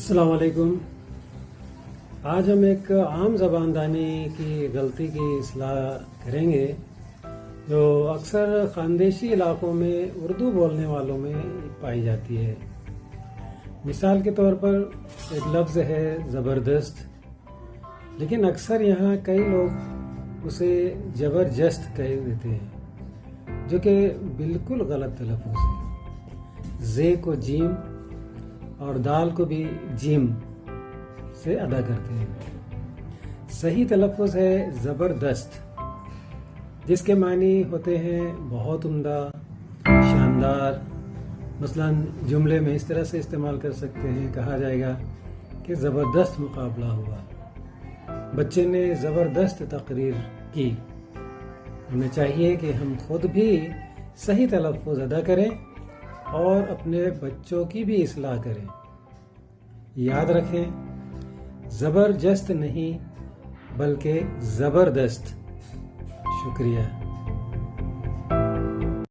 अस्सलाम वालेकुम। आज हम एक आम ज़बानदानी की गलती की इस्लाह करेंगे जो अक्सर खानदेशी इलाकों में उर्दू बोलने वालों में पाई जाती है। मिसाल के तौर पर एक लफ्ज़ है ज़बरदस्त, लेकिन अक्सर यहाँ कई लोग उसे ज़बरदस्त कह देते हैं, जो कि बिल्कुल गलत तलफ़्फ़ुज़ है। ज़े को जीम और दाल को भी जीम से अदा करते हैं। सही तलफ़्फ़ुज़ है ज़बरदस्त, जिसके मानी होते हैं बहुत उम्दा, शानदार। मसलन जुमले में इस तरह से इस्तेमाल कर सकते हैं, कहा जाएगा कि ज़बरदस्त मुकाबला हुआ, बच्चे ने ज़बरदस्त तकरीर की। हमें चाहिए कि हम खुद भी सही तलफ़्फ़ुज़ अदा करें और अपने बच्चों की भी इस्लाह करें। याद रखें, ज़बरदस्त नहीं बल्कि ज़बरदस्त। शुक्रिया।